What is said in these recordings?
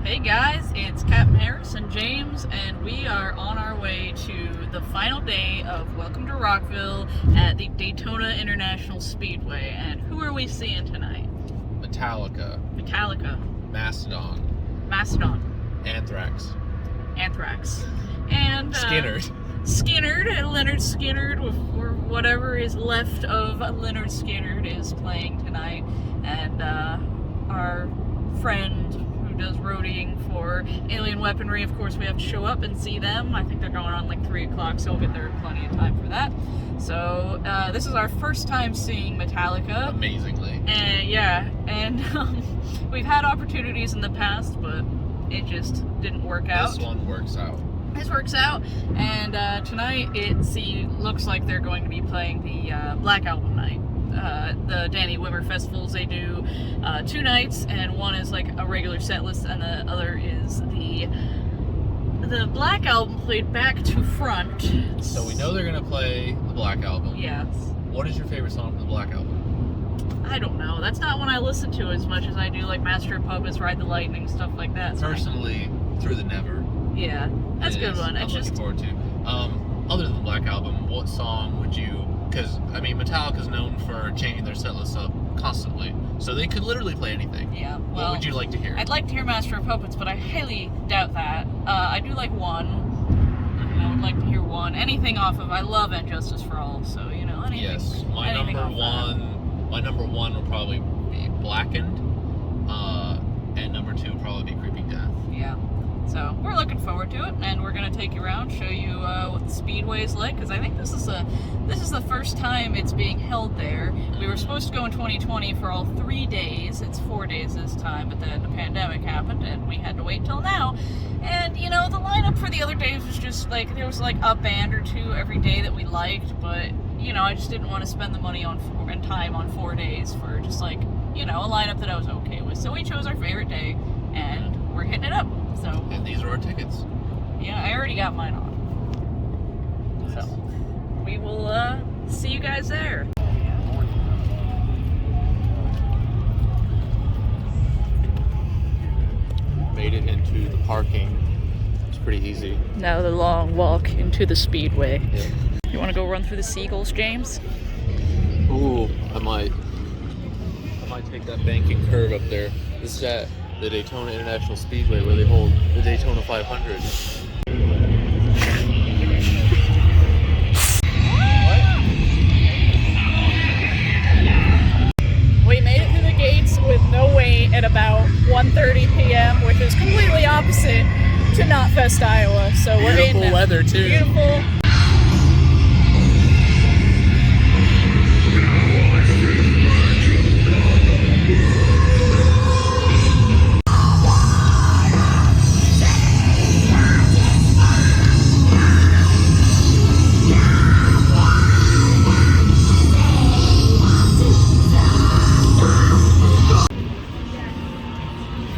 Hey guys, it's Captain Harris and James, and we are on our way to the final day of Welcome to Rockville at the Daytona International Speedway. And who are we seeing tonight? Metallica. Mastodon. Anthrax. And Skynyrd. Leonard Skynyrd, or whatever is left of Leonard Skynyrd, is playing tonight. And our friend who does roadieing for Alien Weaponry, of course, we have to show up and see them. I think they're going on like 3 o'clock, so we'll get there plenty of time for that. So this is our first time seeing Metallica. Amazingly. And we've had opportunities in the past, but it just didn't work out. This one works out. This works out, and tonight looks like they're going to be playing the Black Album night. The Danny Wimmer festivals, they do 2 nights, and one is like a regular set list, and the other is the Black Album played back to front. So we know they're gonna play the Black Album. Yes. What is your favorite song from the Black Album? I don't know. That's not one I listen to as much as I do like Master of Puppets, Ride the Lightning, stuff like that. Personally, Through the Never. Yeah, that's a good one. I'm looking forward to. Other than the Black Album, what song would you? Because I mean, Metallica's known for changing their set lists up constantly, so they could literally play anything. Yeah. Well, what would you like to hear? I'd like to hear Master of Puppets, but I highly doubt that. I do like one. I would like to hear one. Anything off of. I love And Justice for All, so anything. Yes, my anything number one will probably be Blackened, and number 2 will probably be Creeping Death. Yeah. So we're looking forward to it, and we're gonna take you around, show you what the Speedway is like, because I think this is the first time it's being held there. We were supposed to go in 2020 for all 3 days. It's 4 days this time, but then the pandemic happened, and we had to wait till now. And the lineup for the other days was just like there was like a band or 2 every day that we liked, but I just didn't want to spend the money and time on 4 days for just like a lineup that I was okay with. So we chose our favorite day, and we're hitting it up. So, and these are our tickets. Yeah, I already got mine on. So, we will see you guys there. Made it into the parking. It's pretty easy. Now the long walk into the Speedway. Yeah. You want to go run through the seagulls, James? Ooh, I might take that banking curve up there. This is at the Daytona International Speedway where they hold the Daytona 500. We made it through the gates with no wait at about 1:30 p.m., which is completely opposite to Knotfest, Iowa. So we're in beautiful weather too. Beautiful.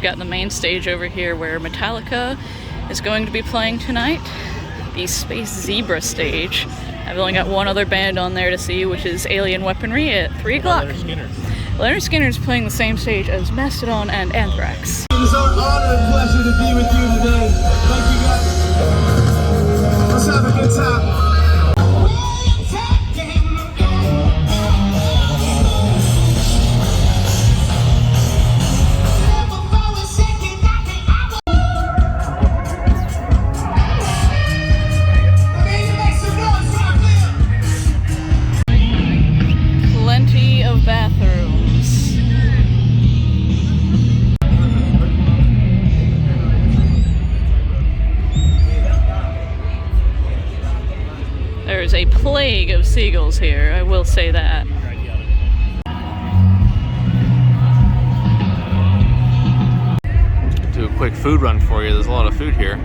Got the main stage over here where Metallica is going to be playing tonight, the Space Zebra stage. I've only got one other band on there to see, which is Alien Weaponry at 3 o'clock. Leonard Skinner's playing the same stage as Mastodon and Anthrax. It is our honor and pleasure to be with you today. Thank you guys. Let's have a good time. Bathrooms. There's a plague of seagulls here, I will say that. Do a quick food run for you. There's a lot of food here.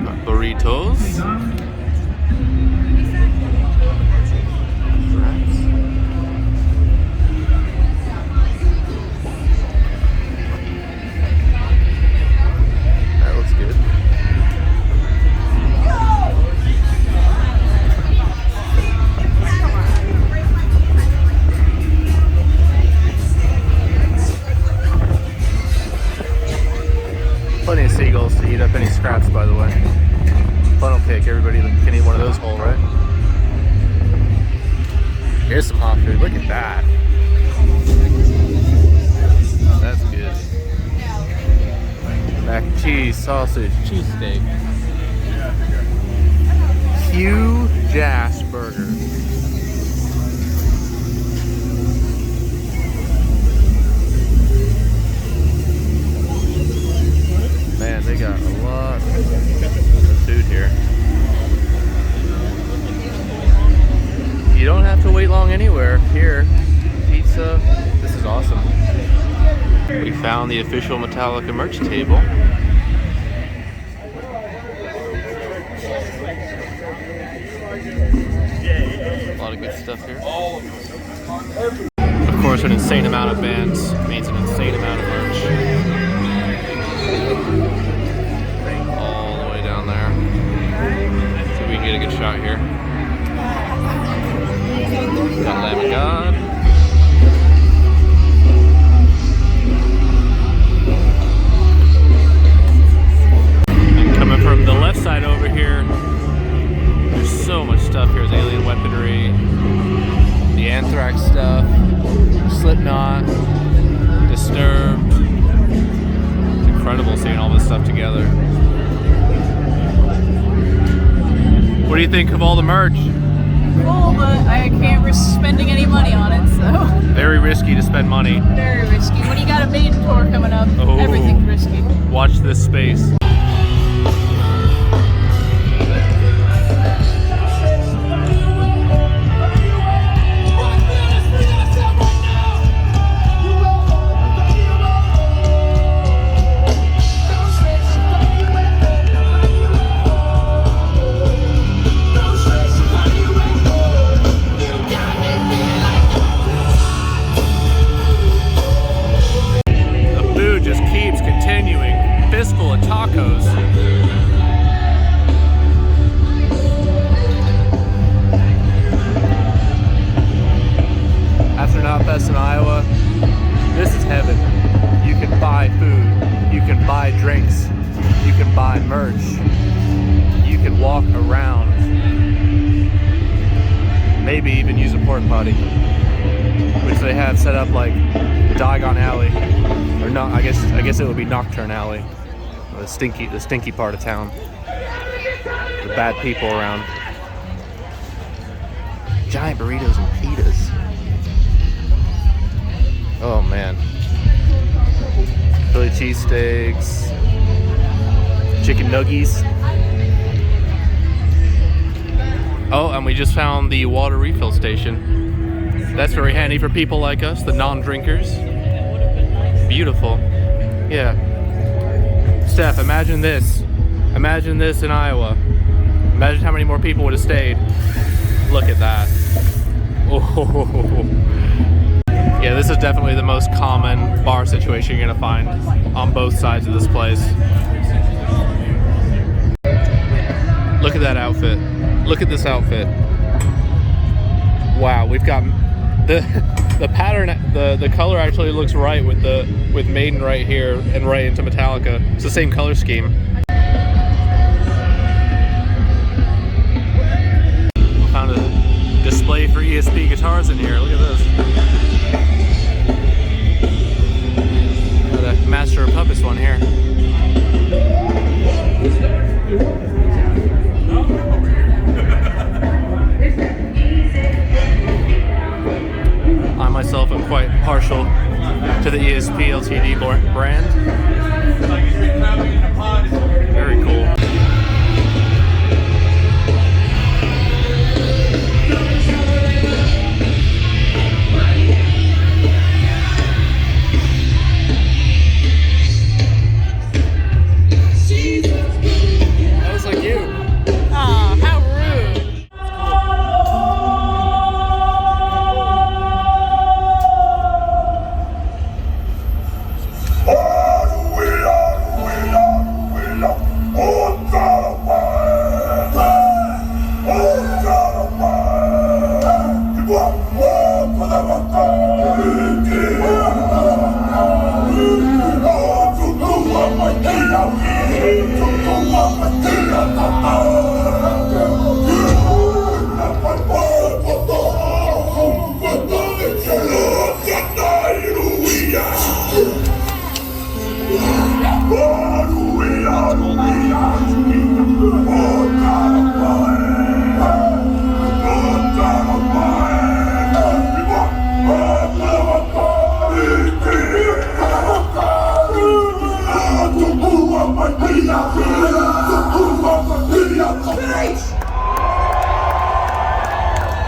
Got burritos. Plenty of seagulls to eat up any scraps, by the way. Funnel cake, everybody can eat one of those whole, right? Here's some hot food. Look at that. That's good. Mac and cheese, sausage, cheesesteak. Huge ass burger. Man, they got a lot of food here. You don't have to wait long anywhere. Here, pizza. This is awesome. We found the official Metallica merch table. A lot of good stuff here. Of course, an insane amount of bands means an insane amount of merch. All the way down there. See if we can get a good shot here. Got Lamb of God. And coming from the left side over here, there's so much stuff here. There's alien weaponry, the Anthrax stuff, Slipknot, Disturbed. It's incredible seeing all this stuff together. What do you think of all the merch? Cool, but I can't risk spending any money on it, so. Very risky to spend money. Very risky. When you got a maiden tour coming up, everything's risky. Watch this space. Fistful of tacos. Astronaut Fest in Iowa. This is heaven. You can buy food. You can buy drinks. You can buy merch. You can walk around. Maybe even use a porta potty, which they have set up like Diagon Alley, or no, I guess it would be Nocturne Alley. The stinky part of town. The bad people around. Giant burritos and pitas. Oh man. Philly cheesesteaks. Chicken nuggies. Oh, and we just found the water refill station. That's very handy for people like us, the non-drinkers. Beautiful. Yeah. Steph, imagine this. Imagine this in Iowa. Imagine how many more people would have stayed. Look at that. Oh. Yeah, this is definitely the most common bar situation you're gonna find on both sides of this place. Look at that outfit. Look at this outfit. Wow, we've got the pattern, the color actually looks right with Maiden right here and right into Metallica. It's the same color scheme. Found a display for ESP guitars in here. Look at this. Got a Master of Puppets one here. I myself am quite partial to the ESP LTD brand. Very cool.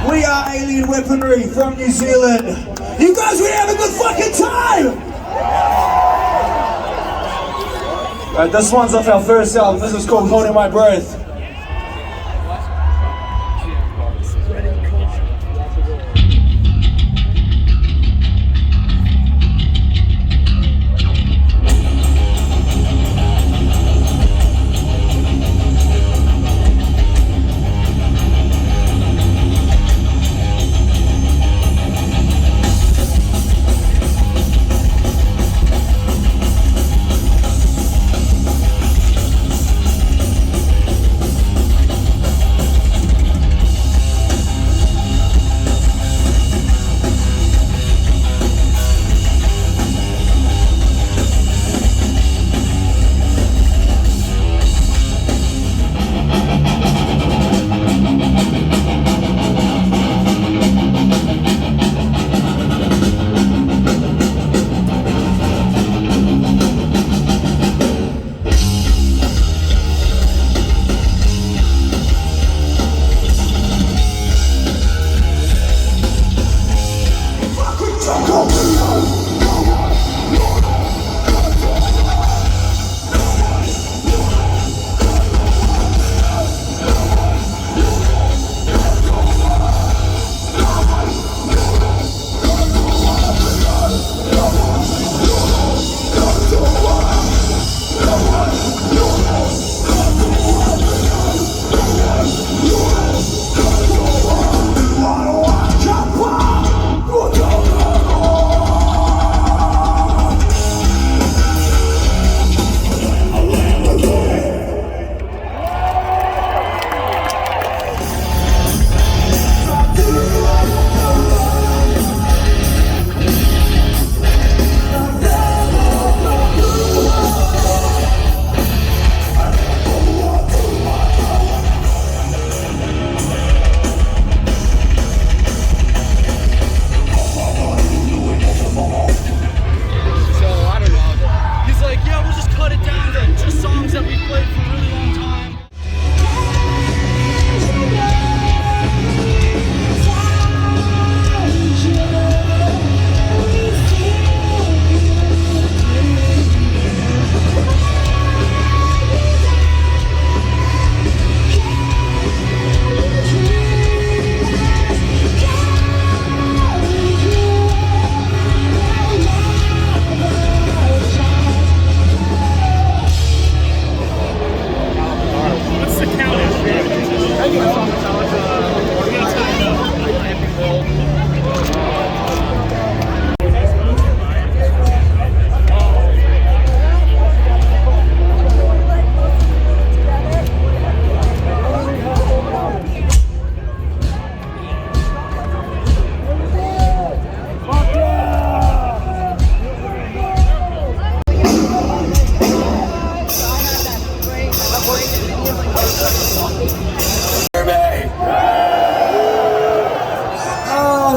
We are Alien Weaponry from New Zealand. You guys ready to have a good fucking time? Alright, this one's off our first album. This is called Holding My Breath.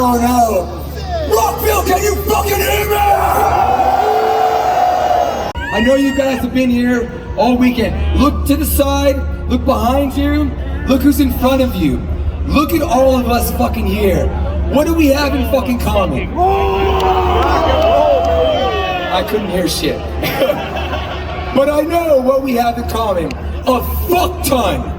Oh no! Rockville, can you fucking hear me? I know you guys have been here all weekend. Look to the side, look behind you, look who's in front of you. Look at all of us fucking here. What do we have in fucking common? I couldn't hear shit. But I know what we have in common. A fuck ton.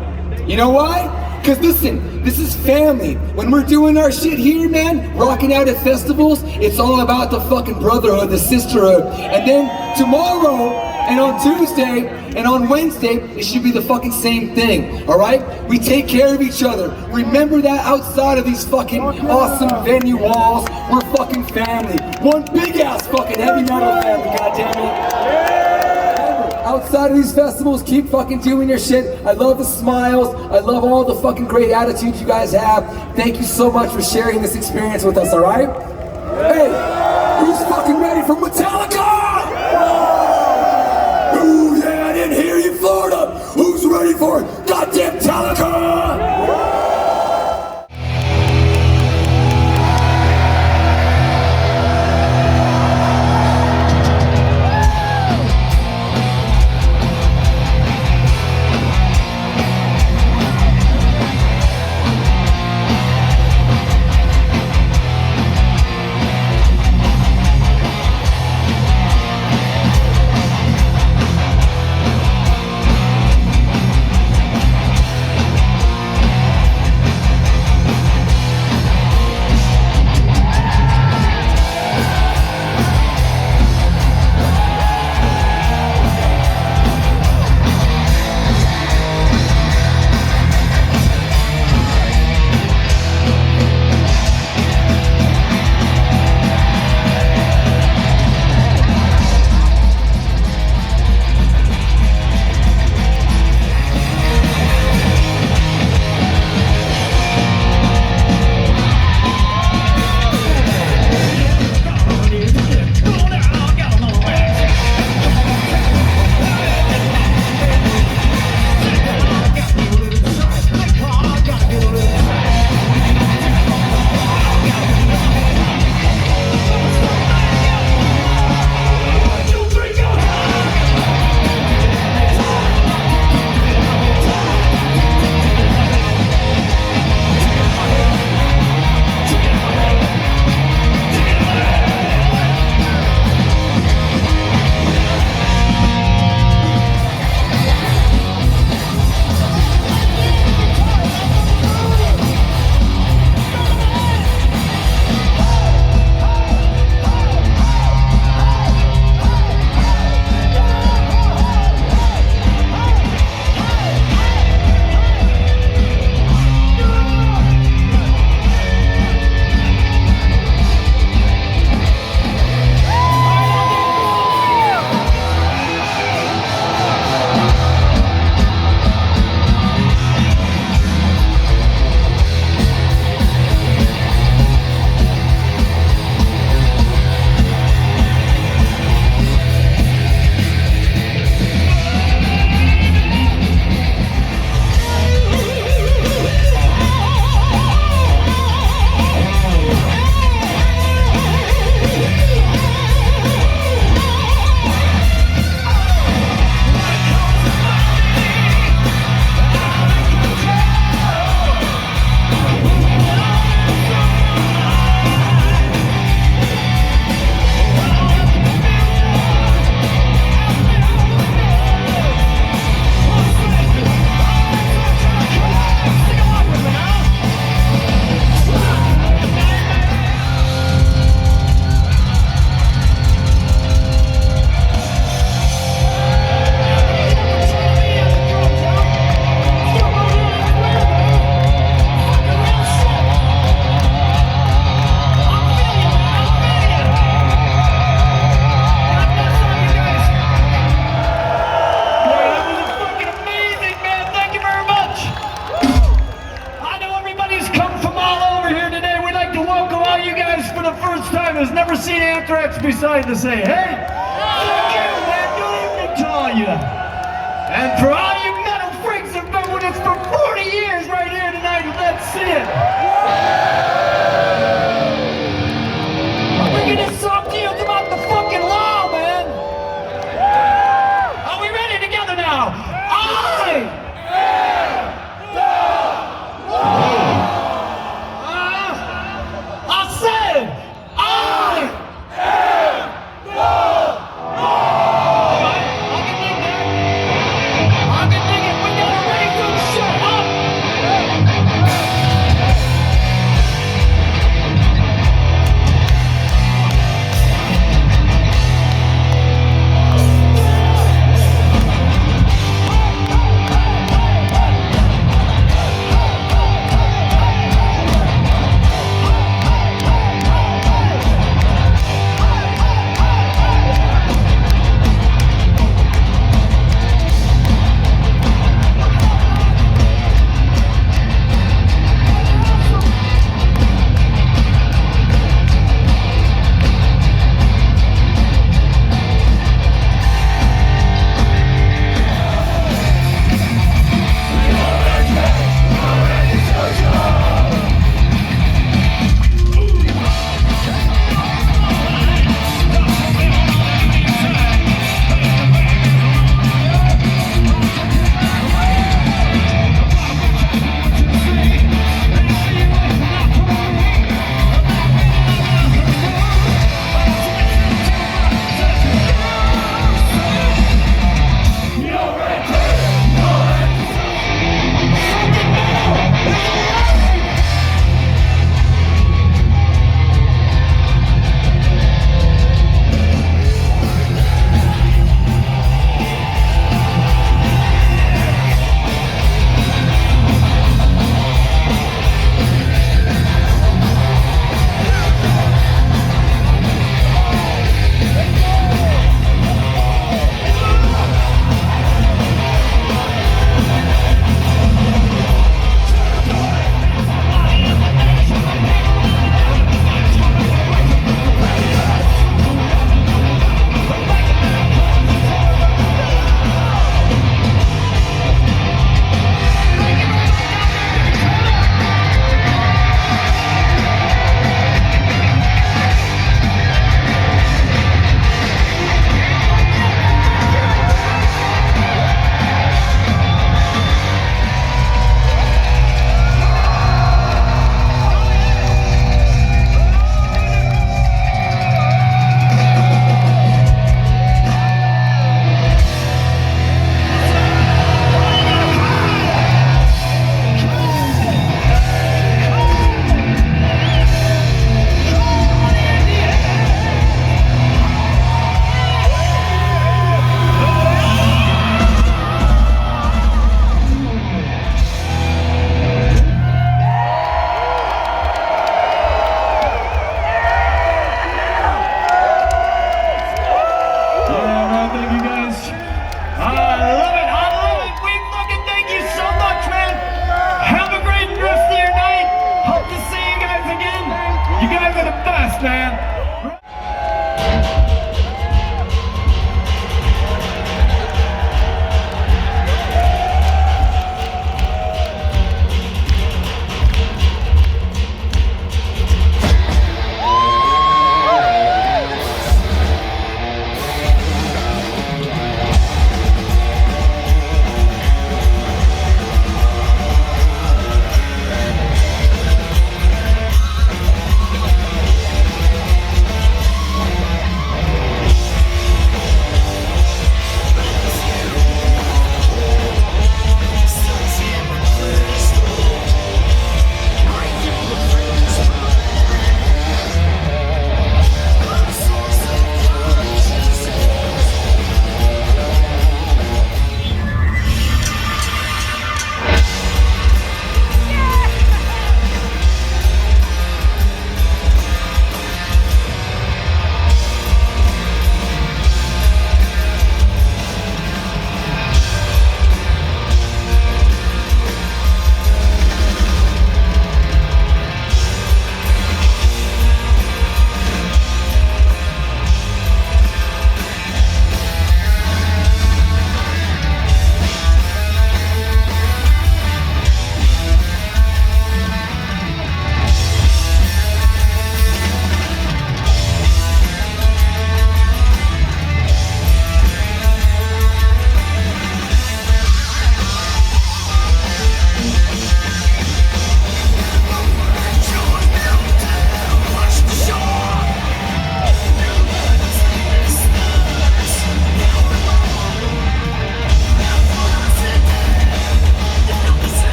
You know why? Because listen, this is family. When we're doing our shit here, man, rocking out at festivals, it's all about the fucking brotherhood, the sisterhood. And then tomorrow, and on Tuesday, and on Wednesday, it should be the fucking same thing, alright? We take care of each other. Remember that outside of these fucking awesome venue walls, we're fucking family. One big ass fucking heavy metal family, goddammit. outside of these festivals, keep fucking doing your shit. I love the smiles. I love all the fucking great attitudes you guys have. Thank you so much for sharing this experience with us, all right? Hey, who's fucking ready for Metallica? Ooh, yeah, I didn't hear you, Florida. Who's ready for goddamn Metallica? Has never seen Anthrax beside to say, hey, thank you, man, good evening to all you. And for all you metal freaks that have been with us for 40 years right here tonight, let's see it. I'm bringing this song to you, it's about the fucking law, man. Are we ready together now? I said, I can dig it. We gotta raise some shit up.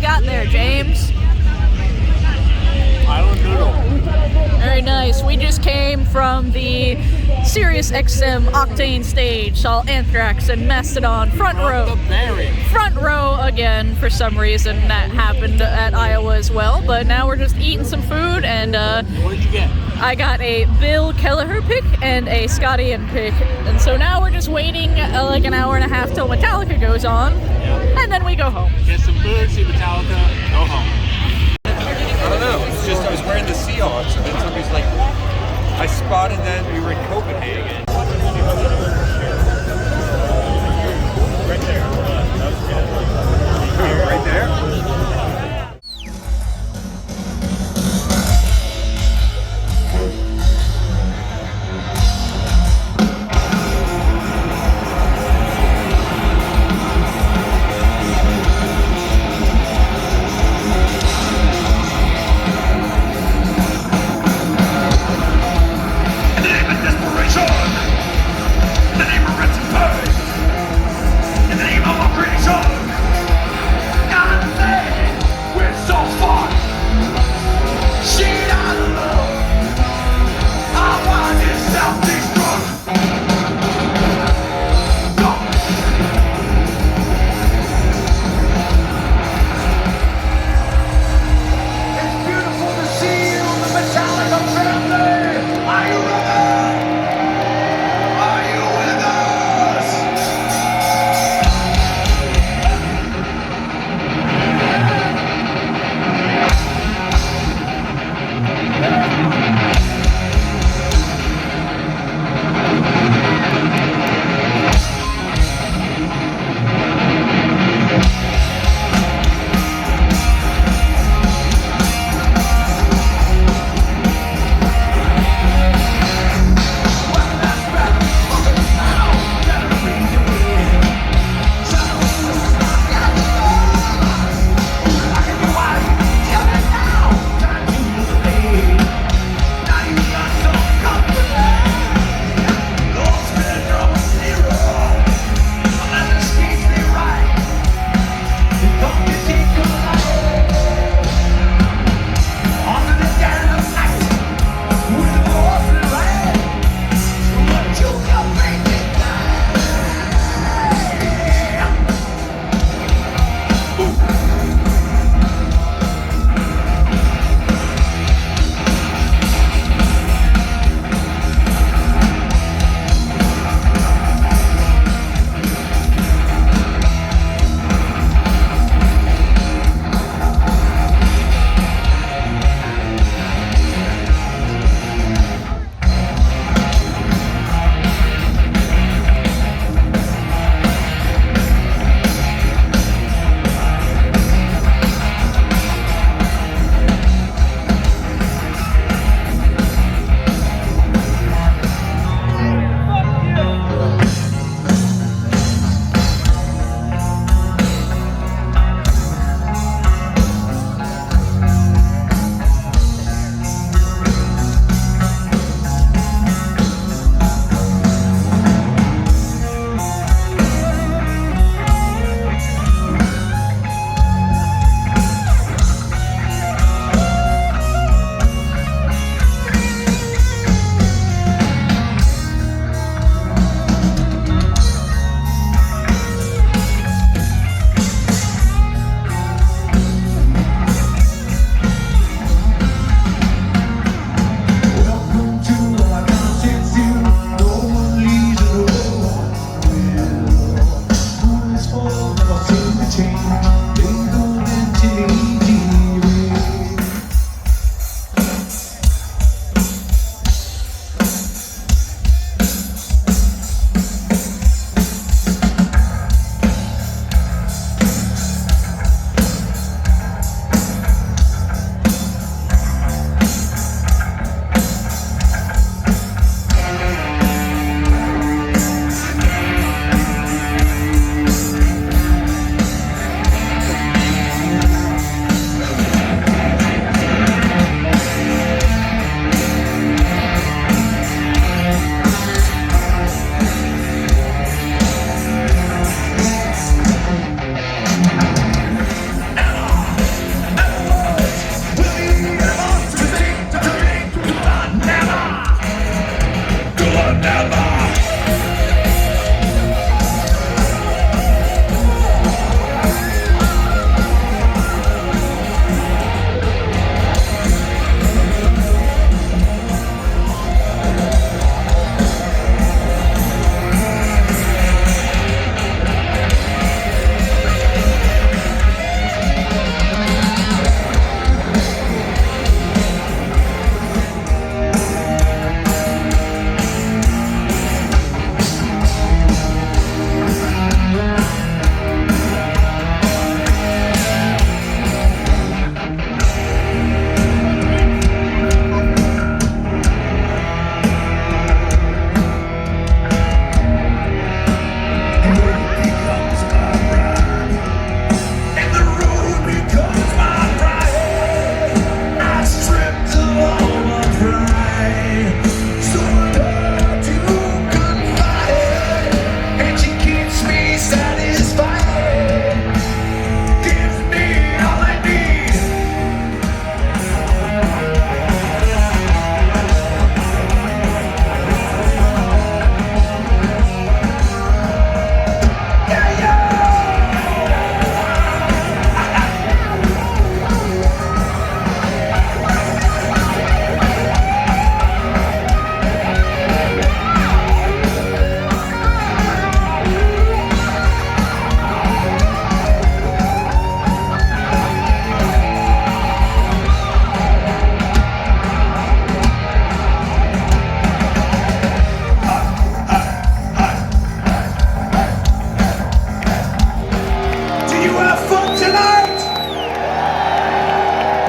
got there, James? Island noodle. Very nice. We just came from the Sirius XM Octane stage. Saw Anthrax and Mastodon front row. Front row again for some reason. That happened at Iowa as well. But now we're just eating some food and What did you get? I got a Bill Kelleher pick and a Scotty Ian pick. And so now we're just waiting like an hour and a half till Metallica goes on. And then we go home. Get some food, see Metallica, go home. I don't know. It's just I was wearing the Seahawks, and then somebody's like, I spotted that we were in Copenhagen. Right there. Right there?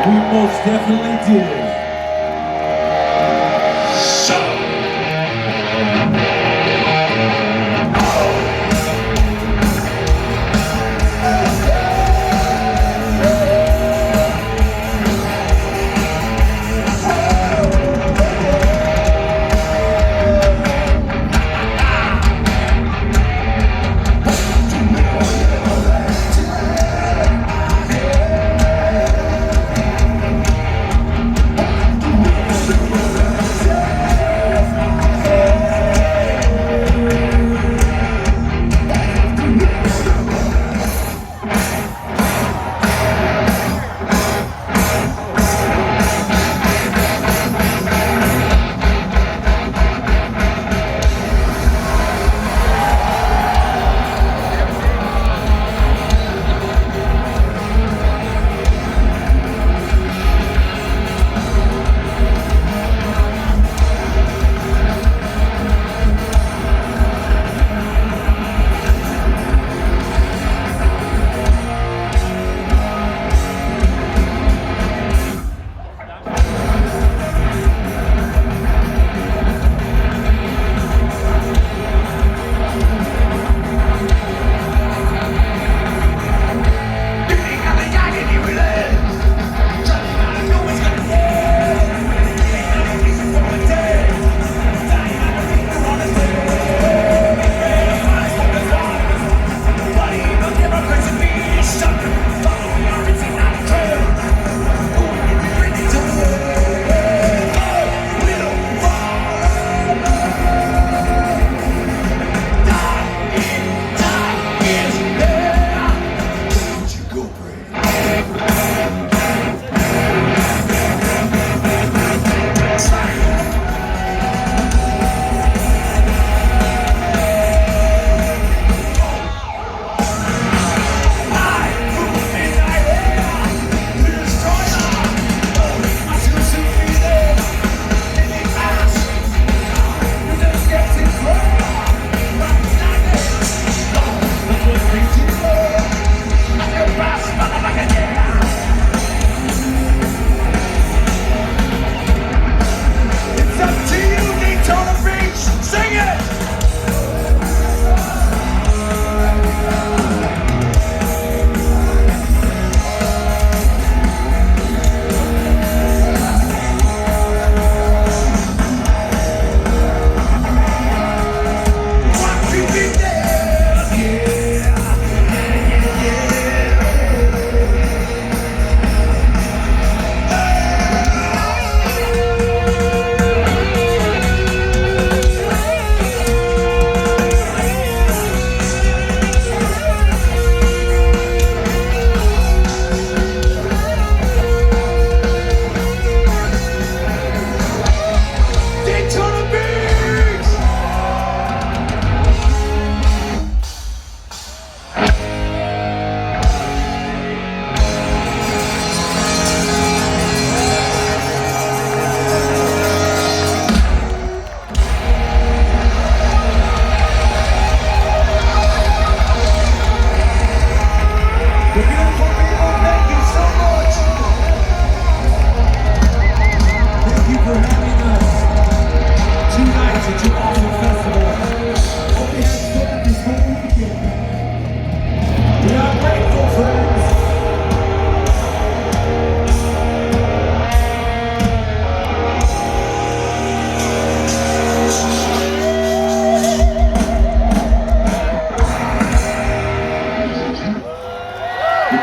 We most definitely did.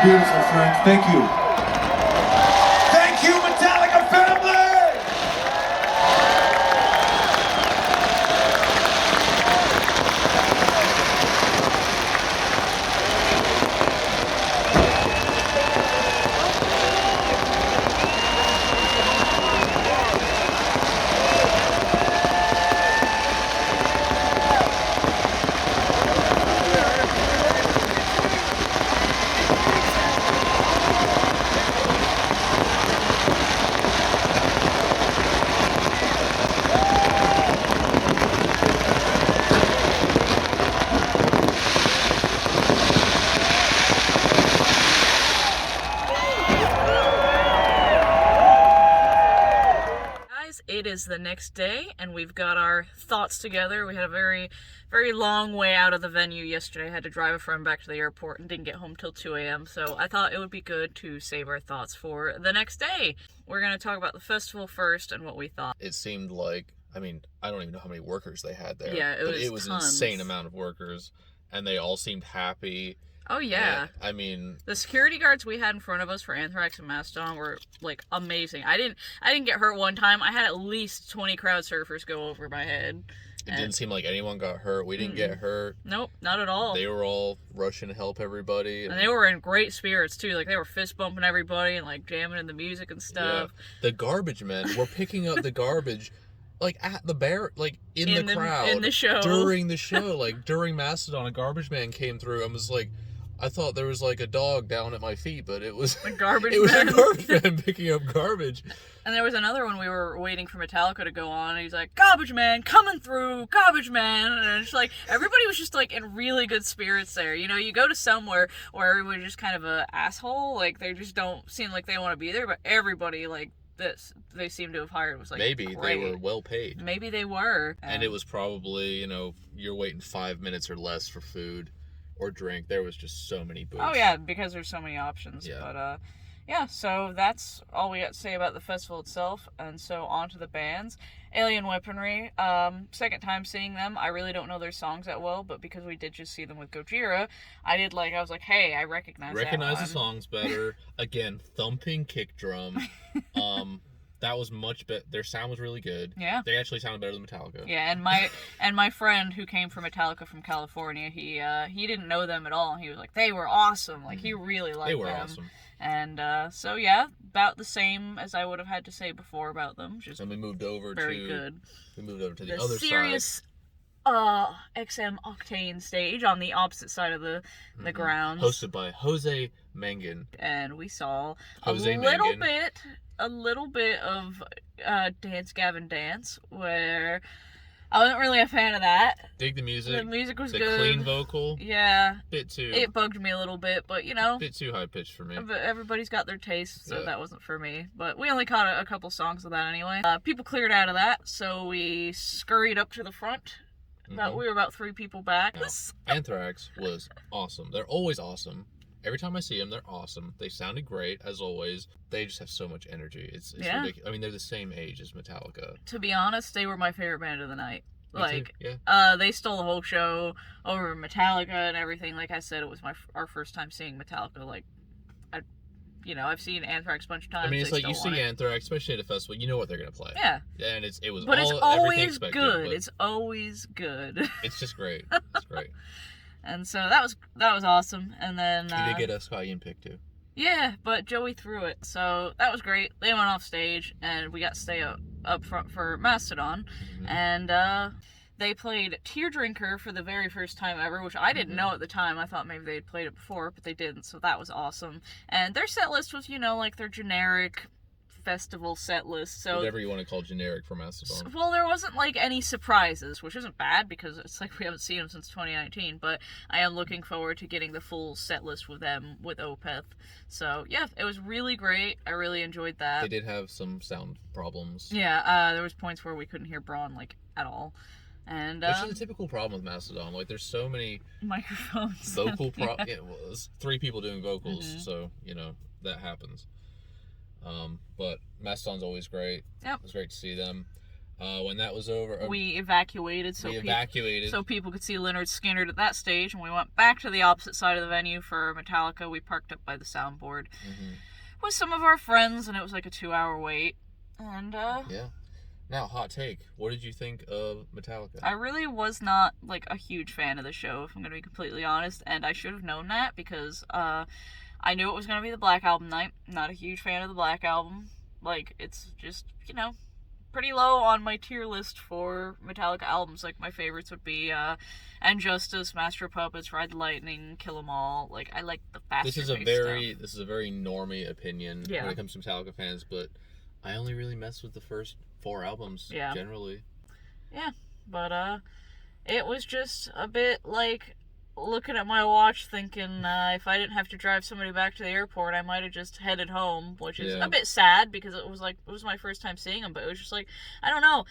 Beautiful, Frank. Thank you. Thank you, Metallica family! is the next day, and we've got our thoughts together. We had a very, very long way out of the venue yesterday. I had to drive a friend back to the airport and didn't get home till 2 a.m., so I thought it would be good to save our thoughts for the next day. We're going to talk about the festival first and what we thought. It seemed like, I mean, I don't even know how many workers they had there. Yeah, it was an tons. insane amount of workers, and they all seemed happy. Oh, yeah. And, I mean, the security guards we had in front of us for Anthrax and Mastodon were, like, amazing. I didn't get hurt one time. I had at least 20 crowd surfers go over my head. It didn't seem like anyone got hurt. We didn't get hurt. Nope, not at all. They were all rushing to help everybody. And they were in great spirits, too. Like, they were fist bumping everybody and, like, jamming in the music and stuff. Yeah. The garbage men were picking up the garbage, like, at the in the crowd. In the show. During the show. Like, during Mastodon, a garbage man came through and was like, I thought there was, like, a dog down at my feet, but it was a garbage man. It was a garbage man picking up garbage. And there was another one we were waiting for Metallica to go on, and he's like, garbage man, coming through, garbage man. And it's like, everybody was just, like, in really good spirits there. You know, you go to somewhere where everybody's just kind of an asshole, like, they just don't seem like they want to be there, but everybody, like, they seem to have hired was, like, maybe great. They were well paid. Maybe they were. And it was probably, you know, you're waiting 5 minutes or less for food or drink. There was just so many booths. Oh, yeah, because there's so many options. Yeah. But, yeah, so that's all we got to say about the festival itself, and so on to the bands. Alien Weaponry, second time seeing them. I really don't know their songs that well, but because we did just see them with Gojira, I was like, hey, I recognize the songs better. Again, thumping kick drum. That was much better. Their sound was really good. Yeah. They actually sounded better than Metallica. Yeah, and my friend who came from Metallica from California, he didn't know them at all. He was like, they were awesome. Like, he really liked them. They were awesome. And so yeah, about the same as I would have had to say before about them. Just and we moved over very good. We moved over to the Sirius, other side. XM Octane stage on the opposite side of the grounds. Hosted by Jose Mangan. And we saw Jose a little bit of Dance Gavin Dance, where I wasn't really a fan of that. Dig the music. The music was good. The clean vocal. Yeah. It bugged me a little bit, but you know. Bit too high pitched for me. But everybody's got their taste, so that wasn't for me. But we only caught a couple songs of that anyway. People cleared out of that, so we scurried up to the front. We were about 3 people back. Now, Anthrax was awesome. They're always awesome. Every time I see them, they're awesome. They sounded great, as always. They just have so much energy. It's ridiculous. I mean, they're the same age as Metallica. To be honest, they were my favorite band of the night. Me too. Yeah. They stole the whole show over Metallica and everything. Like I said, it was our first time seeing Metallica. Like, I've seen Anthrax a bunch of times. I mean, it's like you see Anthrax, especially at a festival, you know what they're gonna play. Yeah. And it's always good. It's always good. It's just great. It's great. And so that was awesome. And then you did get a Stallion pick too. Yeah, but Joey threw it, so that was great. They went off stage, and we got to stay up front for Mastodon, and they played Teardrinker for the very first time ever, which I didn't know at the time. I thought maybe they'd played it before, but they didn't, so that was awesome. And their set list was, like their generic festival set list, so whatever you want to call generic for Mastodon. Well, there wasn't like any surprises, which isn't bad because it's like we haven't seen them since 2019, but I am looking forward to getting the full set list with them with Opeth. So yeah, it was really great. I really enjoyed that. They did have some sound problems. Yeah, there was points where we couldn't hear Braun like at all. And which is a typical problem with Mastodon. Like, there's so many microphones, vocal problems. Yeah, well, there's 3 people doing vocals, so that happens. But Mastodon's always great. Yep. It was great to see them. When that was over, we evacuated. So people could see Leonard Skinner at that stage, and we went back to the opposite side of the venue for Metallica. We parked up by the soundboard with some of our friends, and it was like a 2-hour wait. And yeah. Now, hot take. What did you think of Metallica? I really was not like a huge fan of the show, if I'm going to be completely honest, and I should have known that because I knew it was going to be the Black Album night. Not a huge fan of the Black Album. Like, it's just, pretty low on my tier list for Metallica albums. Like, my favorites would be And Justice, Master of Puppets, Ride the Lightning, Kill 'Em All. Like, I like the faster This is a very normie opinion when it comes to Metallica fans, but I only really mess with the first 4 albums, generally. Yeah, but it was just a bit like looking at my watch thinking if I didn't have to drive somebody back to the airport, I might have just headed home, which is Yeah. a bit sad because it was my first time seeing them, but it was just like, I don't know,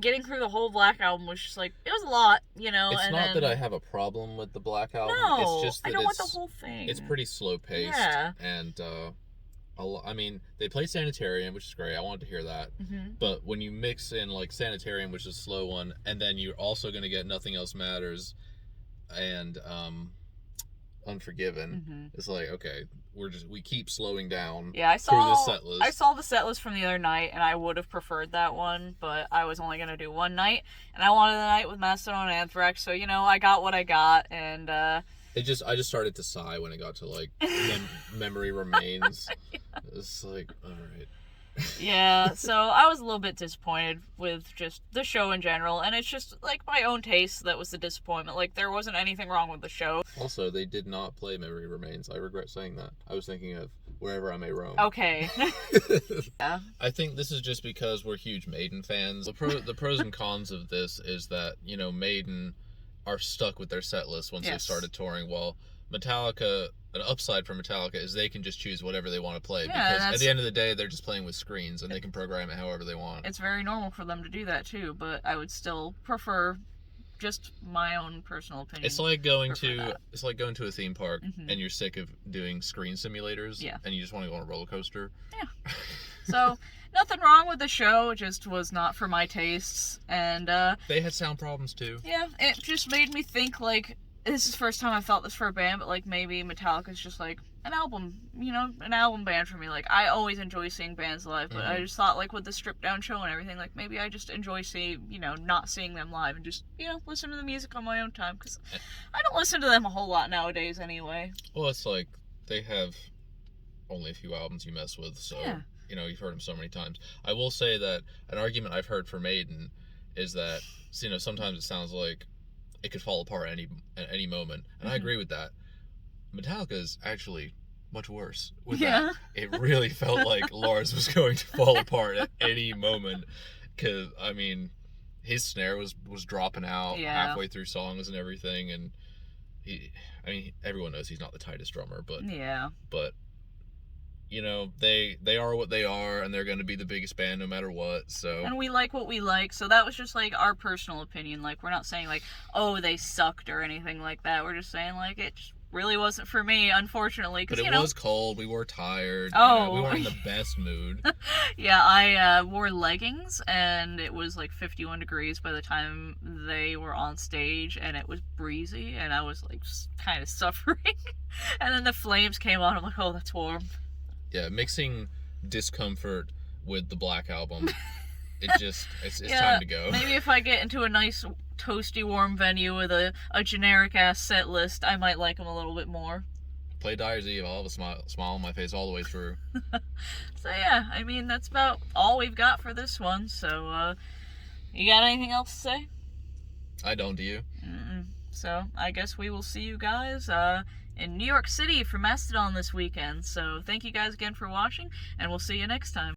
getting through the whole Black Album was just like, it was a lot, you know. It's and not then, that I have a problem with the Black Album. No, it's just that I don't want the whole thing. It's pretty slow paced. Yeah. And I mean, they played Sanitarium, which is great. I wanted to hear that. Mm-hmm. But when you mix in like Sanitarium, which is a slow one, and then you're also going to get Nothing Else Matters and Unforgiven, Mm-hmm. it's like, okay, we keep slowing down. Yeah, I through the saw set list. I saw the set list from the other night, and I would have preferred that one, but I was only gonna do one night, and I wanted the night with Mastodon and Anthrax, so you know, I got what I got, and I just started to sigh when it got to like Memory Remains. Yeah. It's like, all right. Yeah, so I was a little bit disappointed with just the show in general, and it's just like my own taste that was the disappointment. Like, there wasn't anything wrong with the show. Also, they did not play Memory Remains. I regret saying that. I was thinking of Wherever I May Roam. Okay. Yeah. I think this is just because we're huge Maiden fans. The pros and cons of this is that, you know, Maiden are stuck with their set list once they started touring. While Metallica, an upside for Metallica is they can just choose whatever they want to play, because at the end of the day, they're just playing with screens and they can program it however they want. It's very normal for them to do that too, but I would still prefer just my own personal opinion. It's like going to a theme park and you're sick of doing screen simulators, Yeah. and you just want to go on a roller coaster. Yeah. So, nothing wrong with the show, it just was not for my tastes, and they had sound problems too. yeah, it just made me think, like, this is the first time I felt this for a band, but like maybe Metallica's just like an album, you know, an album band for me. Like, I always enjoy seeing bands live, but I just thought, like, with the stripped down show and everything, like, maybe I just enjoy not seeing them live and just, you know, listen to the music on my own time, because I don't listen to them a whole lot nowadays anyway. Well, it's like they have only a few albums you mess with, so Yeah. you know, you've heard them so many times. I will say that an argument I've heard for Maiden is that, you know, sometimes it sounds like it could fall apart at any moment, and I agree with that. Metallica is actually much worse with that. It really felt like Lars was going to fall apart at any moment, because I mean, his snare was dropping out halfway through songs and everything, and everyone knows he's not the tightest drummer, but you know, they are what they are, and they're going to be the biggest band no matter what, so. And we like what we like, so that was just, like, our personal opinion. Like, we're not saying, like, oh, they sucked or anything like that. We're just saying, like, it just really wasn't for me, unfortunately. But it was cold, we were tired, Oh. we weren't in the best mood. Yeah, I wore leggings, and it was, like, 51 degrees by the time they were on stage, and it was breezy, and I was, like, kind of suffering. And then the flames came on, I'm like, oh, that's warm. Yeah, mixing discomfort with the Black Album, it's time to go. Maybe if I get into a nice, toasty, warm venue with a generic-ass set list, I might like them a little bit more. Play Dyer's Eve, I'll have a smile on my face all the way through. So yeah, I mean, that's about all we've got for this one, so, you got anything else to say? I don't, do you? So, I guess we will see you guys, in New York City for Mastodon this weekend. So, thank you guys again for watching, and we'll see you next time.